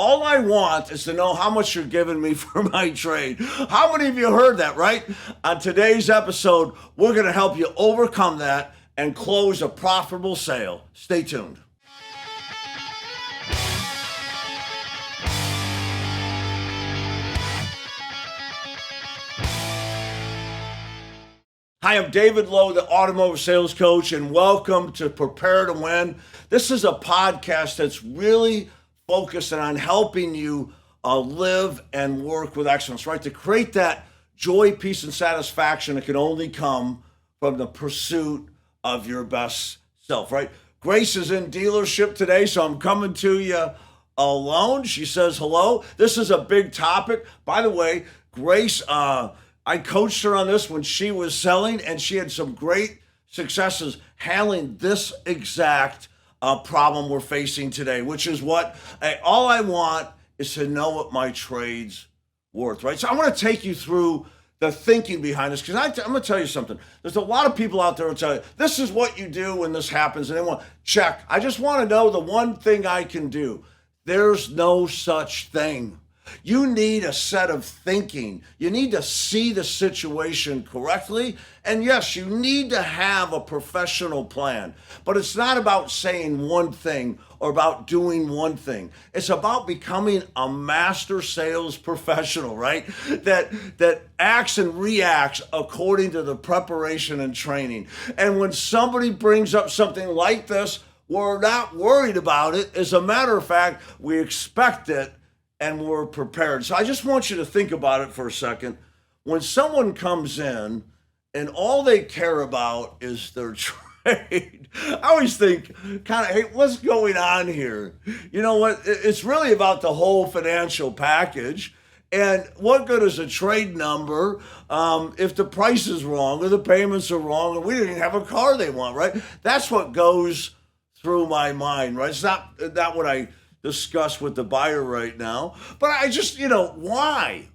All I want is to know how much you're giving me for my trade. How many of you heard that, right? On today's episode, we're going to help you overcome that and close a profitable sale. Stay tuned. Hi, I'm David Lowe, the automotive sales coach, and welcome to Prepare to Win. This is a podcast that's really focusing on helping you live and work with excellence, right? To create that joy, peace, and satisfaction that can only come from the pursuit of your best self, right? Grace is in dealership today, so I'm coming to you alone. She says hello. This is a big topic. By the way, Grace, I coached her on this when she was selling, and she had some great successes handling this exact problem we're facing today, which is what all I want is to know what my trade's worth, right? So I want to take you through the thinking behind this, because I'm going to tell you something. There's a lot of people out there who tell you, this is what you do when this happens, and they want, check. I just want to know the one thing I can do. There's no such thing. You need a set of thinking. You need to see the situation correctly. And yes, you need to have a professional plan. But it's not about saying one thing or about doing one thing. It's about becoming a master sales professional, right? That acts and reacts according to the preparation and training. And when somebody brings up something like this, we're not worried about it. As a matter of fact, we expect it and we're prepared. So I just want you to think about it for a second. When someone comes in and all they care about is their trade, I always think, kind of, hey, what's going on here? You know what? It's really about the whole financial package. And what good is a trade number if the price is wrong or the payments are wrong and we didn't have a car they want, right? That's what goes through my mind, right? It's not what I discuss with the buyer right now. But I just, why?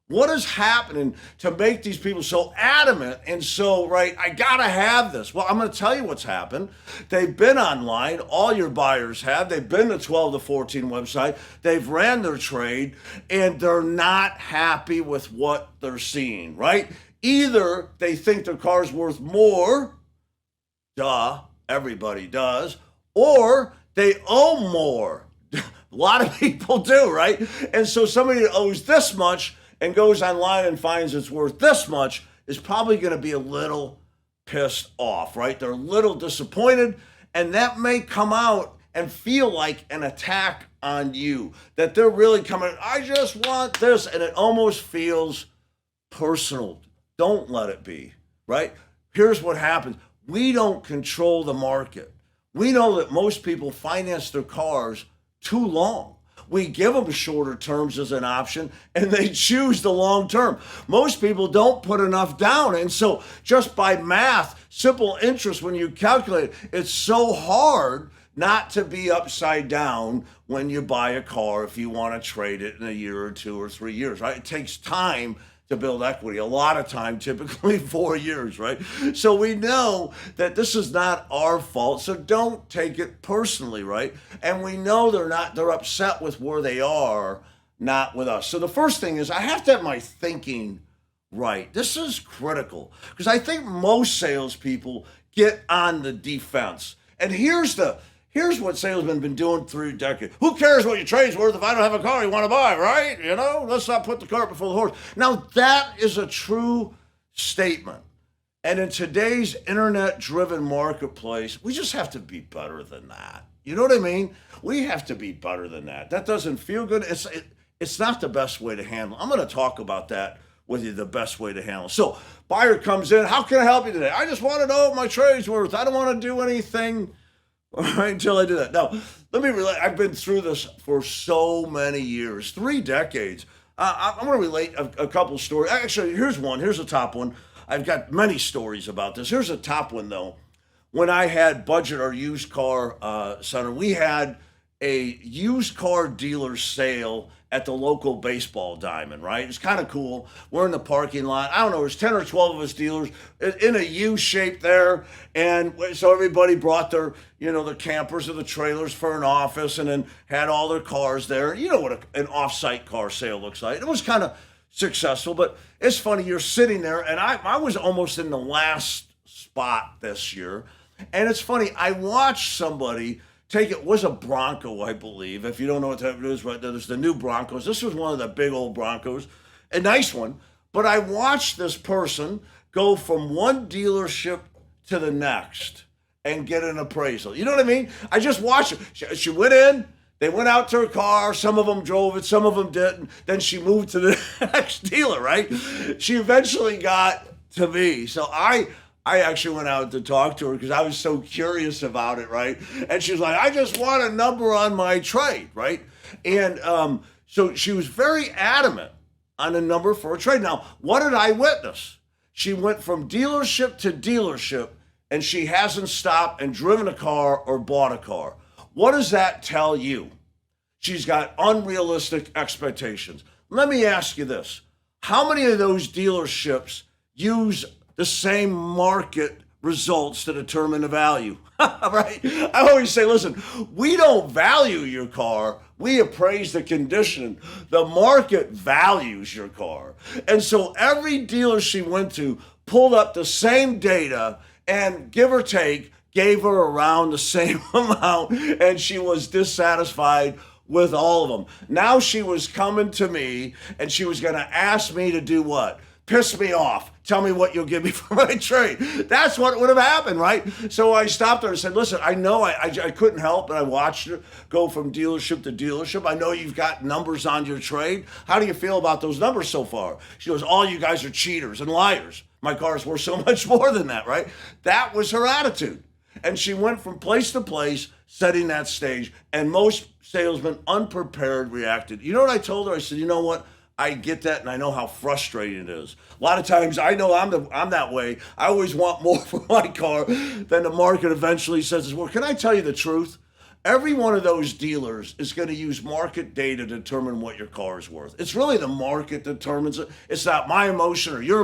What is happening to make these people so adamant and so, right, I gotta have this? Well, I'm gonna tell you what's happened. They've been online, all your buyers have. They've been to 12 to 14 website. They've ran their trade, and they're not happy with what they're seeing, right? Either they think their car's worth more, duh, everybody does, or they owe more. A lot of people do, right? And so somebody that owes this much and goes online and finds it's worth this much is probably going to be a little pissed off, right? They're a little disappointed, and that may come out and feel like an attack on you, that they're really coming, I just want this, and it almost feels personal. Don't let it be, right? Here's what happens. We don't control the market. We know that most people finance their cars too long. We give them shorter terms as an option, and they choose the long term. Most people don't put enough down. And so just by math, simple interest, when you calculate, it's so hard not to be upside down when you buy a car if you want to trade it in a year or 2 or 3 years, right? It takes time to build equity, a lot of time, typically 4 years, right? So we know that this is not our fault, so don't take it personally, right? And we know they're upset with where they are, not with us. So the first thing is I have to have my thinking right. This is critical because I think most salespeople get on the defense. And here's what salesmen have been doing through decades. Who cares what your trade's worth if I don't have a car you want to buy, right? Let's not put the cart before the horse. Now, that is a true statement. And in today's internet-driven marketplace, we just have to be better than that. You know what I mean? We have to be better than that. That doesn't feel good. It's not the best way to handle. I'm going to talk about that with you, the best way to handle. So, buyer comes in. How can I help you today? I just want to know what my trade's worth. I don't want to do anything right until I do that. Now, let me relate. I've been through this for so many years, 3 decades. I'm going to relate a couple stories. Actually, here's one. Here's a top one. I've got many stories about this. Here's a top one, though. When I had Budget, our used car center, we had a used car dealer sale at the local baseball diamond, right? It's kind of cool. We're in the parking lot. I don't know, there's 10 or 12 of us dealers in a U shape there. And so everybody brought their, the campers or the trailers for an office and then had all their cars there. You know what an off-site car sale looks like. It was kind of successful, but it's funny. You're sitting there, and I was almost in the last spot this year. And it's funny, I watched somebody it was a Bronco, I believe. If you don't know what that is, right, there's the new Broncos. This was one of the big old Broncos, a nice one. But I watched this person go from one dealership to the next and get an appraisal. You know what I mean? I just watched it. She went in, they went out to her car. Some of them drove it, some of them didn't. Then she moved to the next dealer, right? She eventually got to me. So I actually went out to talk to her because I was so curious about it, right? And she was like, I just want a number on my trade, right? And so she was very adamant on a number for a trade. Now, what did I witness? She went from dealership to dealership, and she hasn't stopped and driven a car or bought a car. What does that tell you? She's got unrealistic expectations. Let me ask you this. How many of those dealerships use the same market results to determine the value, right? I always say, listen, we don't value your car. We appraise the condition. The market values your car. And so every dealer she went to pulled up the same data and give or take, gave her around the same amount, and she was dissatisfied with all of them. Now she was coming to me and she was going to ask me to do what? Piss me off. Tell me what you'll give me for my trade. That's what would have happened, right? So I stopped her and said, listen, I know I couldn't help, but I watched her go from dealership to dealership. I know you've got numbers on your trade. How do you feel about those numbers so far? She goes, all you guys are cheaters and liars. My car's worth so much more than that, right? That was her attitude. And she went from place to place, setting that stage. And most salesmen, unprepared, reacted. You know what I told her? I said, you know what? I get that, and I know how frustrating it is. A lot of times, I know I'm that way. I always want more for my car than the market eventually says it's worth. Can I tell you the truth? Every one of those dealers is going to use market data to determine what your car is worth. It's really the market that determines it. It's not my emotion or your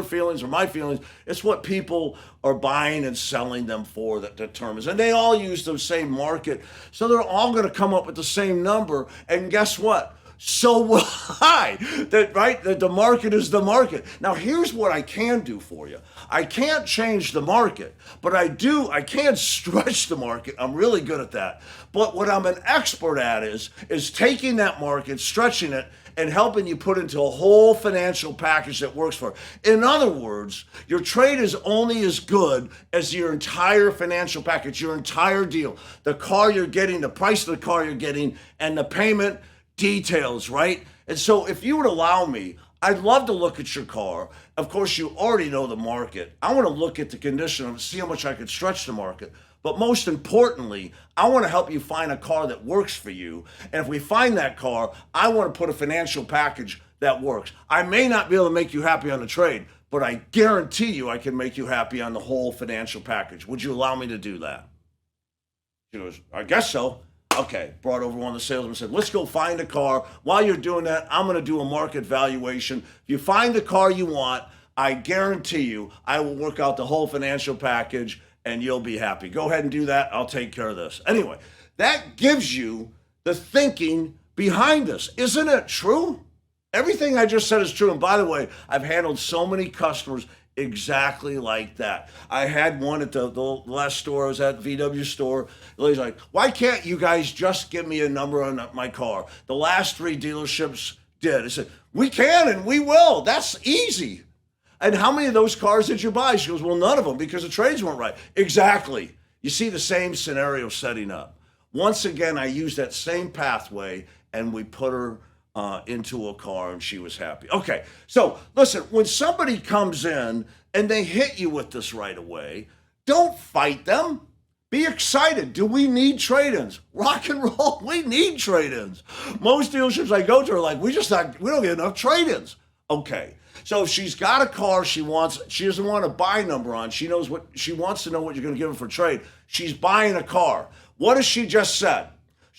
feelings or my feelings. It's what people are buying and selling them for that determines. And they all use the same market. So they're all going to come up with the same number. And guess what? So will I. That the market is the market. Now, here's what I can do for you. I can't change the market, but I can stretch the market. I'm really good at that. But what I'm an expert at is taking that market, stretching it, and helping you put into a whole financial package that works for it. In other words, your trade is only as good as your entire financial package, your entire deal. The car you're getting, the price of the car you're getting, and the payment details, right? And so if you would allow me, I'd love to look at your car. Of course, you already know the market. I want to look at the condition and see how much I could stretch the market. But most importantly, I want to help you find a car that works for you. And if we find that car, I want to put a financial package that works. I may not be able to make you happy on the trade, but I guarantee you I can make you happy on the whole financial package. Would you allow me to do that? She goes, I guess so. Okay, brought over one of the salesmen and said, let's go find a car. While you're doing that, I'm going to do a market valuation. If you find the car you want, I guarantee you I will work out the whole financial package and you'll be happy. Go ahead and do that. I'll take care of this. Anyway, that gives you the thinking behind this. Isn't it true? Everything I just said is true. And by the way, I've handled so many customers exactly like that. I had one at the last store. I was at the VW store. The lady's like, why can't you guys just give me a number on my car? The last 3 dealerships did. I said, we can and we will. That's easy. And how many of those cars did you buy? She goes, well, none of them because the trades weren't right. Exactly. You see the same scenario setting up. Once again, I used that same pathway and we put her into a car and she was happy. Okay, so listen, when somebody comes in and they hit you with this right away, don't fight them. Be excited. Do we need trade-ins? Rock and roll, we need trade-ins. Most dealerships I go to are like, we don't get enough trade-ins. Okay, so if she's got a car she doesn't want a buy number on, she wants to know what you're going to give her for trade. She's buying a car. What has she just said?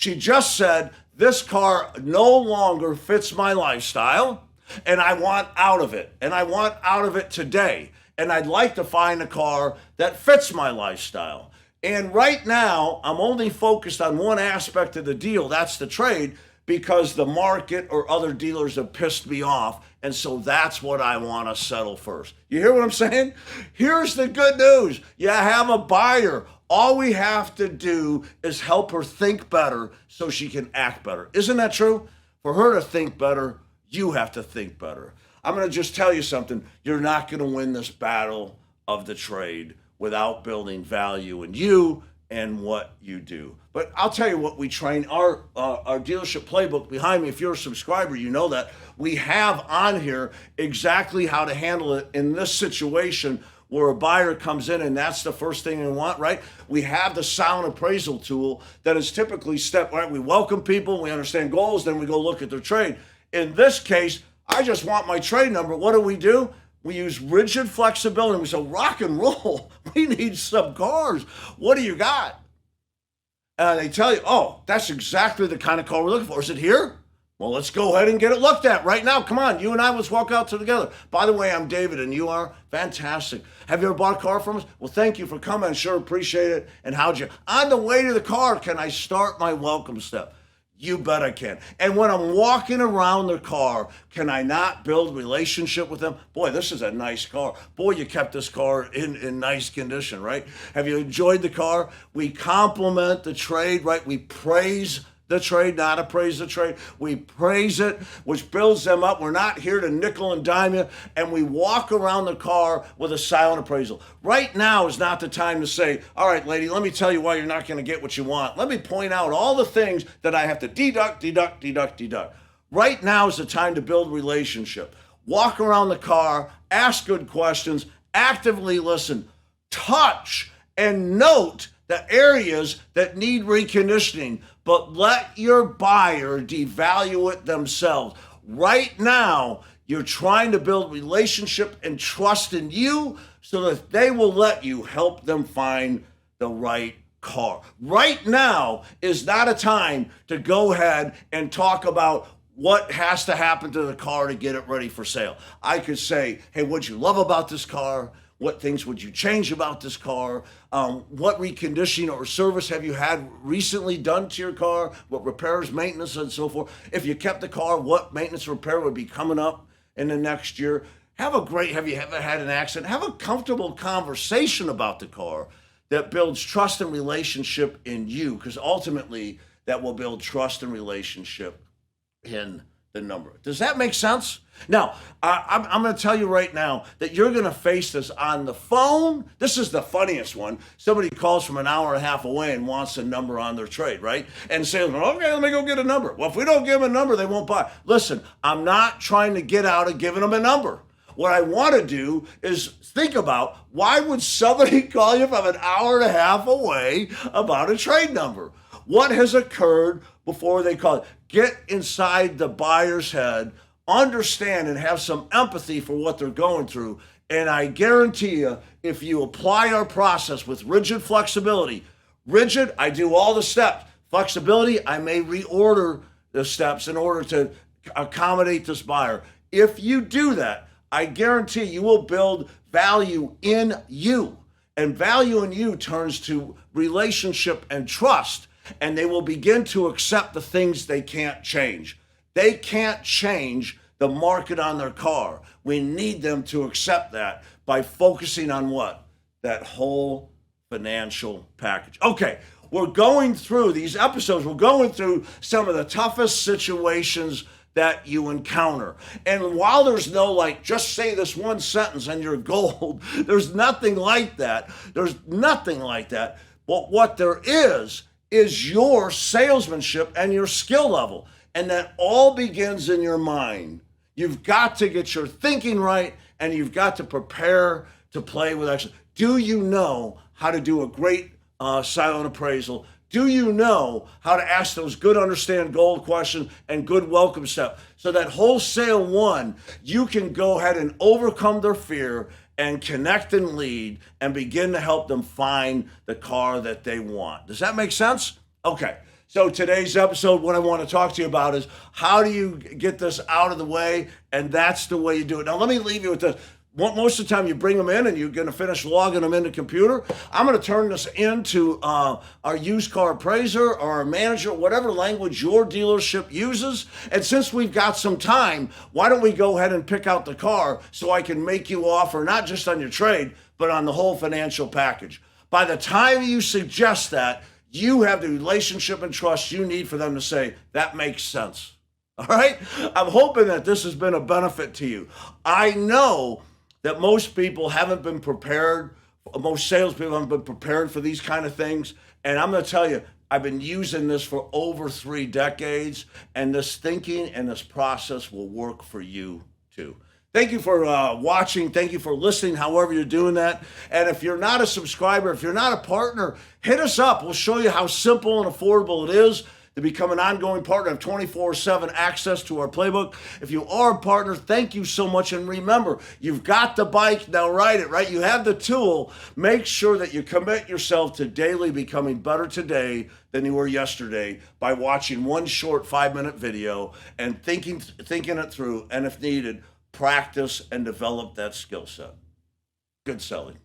She just said, this car no longer fits my lifestyle and I want out of it. And I want out of it today. And I'd like to find a car that fits my lifestyle. And right now, I'm only focused on one aspect of the deal. That's the trade, because the market or other dealers have pissed me off. And so that's what I want to settle first. You hear what I'm saying? Here's the good news. You have a buyer. All we have to do is help her think better so she can act better. Isn't that true? For her to think better, you have to think better. I'm going to just tell you something. You're not going to win this battle of the trade without building value in you and what you do. But I'll tell you what we train. Our dealership playbook behind me, if you're a subscriber, you know that. We have on here exactly how to handle it in this situation where a buyer comes in and that's the first thing they want, right? We have the sound appraisal tool that is typically right? We welcome people, we understand goals, then we go look at their trade. In this case, I just want my trade number. What do? We use rigid flexibility. We say, rock and roll. We need some cars. What do you got? And they tell you, oh, that's exactly the kind of car we're looking for. Is it here? Well, let's go ahead and get it looked at right now. Come on, you and I, let's walk out together. By the way, I'm David, and you are? Fantastic. Have you ever bought a car from us? Well, thank you for coming. Sure, appreciate it. And how'd you? On the way to the car, can I start my welcome step? You bet I can. And when I'm walking around the car, can I not build relationship with them? Boy, this is a nice car. Boy, you kept this car in nice condition, right? Have you enjoyed the car? We compliment the trade, right? We praise the trade, not appraise the trade. We praise it, which builds them up. We're not here to nickel and dime you. And we walk around the car with a silent appraisal. Right now is not the time to say, all right, lady, let me tell you why you're not going to get what you want. Let me point out all the things that I have to deduct. Right now is the time to build relationship. Walk around the car, ask good questions, actively listen, touch, and note the areas that need reconditioning, but let your buyer devalue it themselves. Right now, you're trying to build relationship and trust in you so that they will let you help them find the right car. Right now is not a time to go ahead and talk about what has to happen to the car to get it ready for sale. I could say, hey, what'd you love about this car? What things would you change about this car? What reconditioning or service have you had recently done to your car? What repairs, maintenance, and so forth? If you kept the car, what maintenance repair would be coming up in the next year? Have you ever had an accident? Have a comfortable conversation about the car that builds trust and relationship in you, because ultimately that will build trust and relationship in the number. Does that make sense? Now, I'm going to tell you right now that you're going to face this on the phone. This is the funniest one. Somebody calls from an hour and a half away and wants a number on their trade, right? And salesman, okay, let me go get a number. Well, if we don't give them a number, they won't buy. Listen, I'm not trying to get out of giving them a number. What I want to do is think about, why would somebody call you from an hour and a half away about a trade number? What has occurred before they call it? Get inside the buyer's head, understand and have some empathy for what they're going through. And I guarantee you, if you apply our process with rigid flexibility, rigid, I do all the steps. Flexibility, I may reorder the steps in order to accommodate this buyer. If you do that, I guarantee you will build value in you. And value in you turns to relationship and trust. And they will begin to accept the things they can't change. They can't change the market on their car. We need them to accept that by focusing on what? That whole financial package. Okay, we're going through these episodes. We're going through some of the toughest situations that you encounter. And while there's no just say this one sentence and you're gold, there's nothing like that. There's nothing like that. But what there is your salesmanship and your skill level. And that all begins in your mind. You've got to get your thinking right, and you've got to prepare to play with action. Do you know how to do a great silent appraisal? Do you know how to ask those good understand gold questions and good welcome step? So that wholesale one, you can go ahead and overcome their fear and connect and lead and begin to help them find the car that they want. Does that make sense? Okay. So today's episode, what I want to talk to you about is how do you get this out of the way, and that's the way you do it. Now, let me leave you with this. Most of the time you bring them in and you're going to finish logging them into the computer. I'm going to turn this into our used car appraiser or our manager, whatever language your dealership uses. And since we've got some time, why don't we go ahead and pick out the car so I can make you offer not just on your trade, but on the whole financial package. By the time you suggest that, you have the relationship and trust you need for them to say, that makes sense. All right? I'm hoping that this has been a benefit to you. I know that most people haven't been prepared, most salespeople haven't been prepared for these kind of things. And I'm going to tell you, I've been using this for over 3 decades, and this thinking and this process will work for you too. Thank you for watching. Thank you for listening, however you're doing that. And if you're not a subscriber, if you're not a partner, hit us up. We'll show you how simple and affordable it is to become an ongoing partner, have 24/7 access to our playbook. If you are a partner, thank you so much. And remember, you've got the bike, now ride it, right? You have the tool. Make sure that you commit yourself to daily becoming better today than you were yesterday by watching one short 5-minute video and thinking it through, and if needed, practice and develop that skill set. Good selling.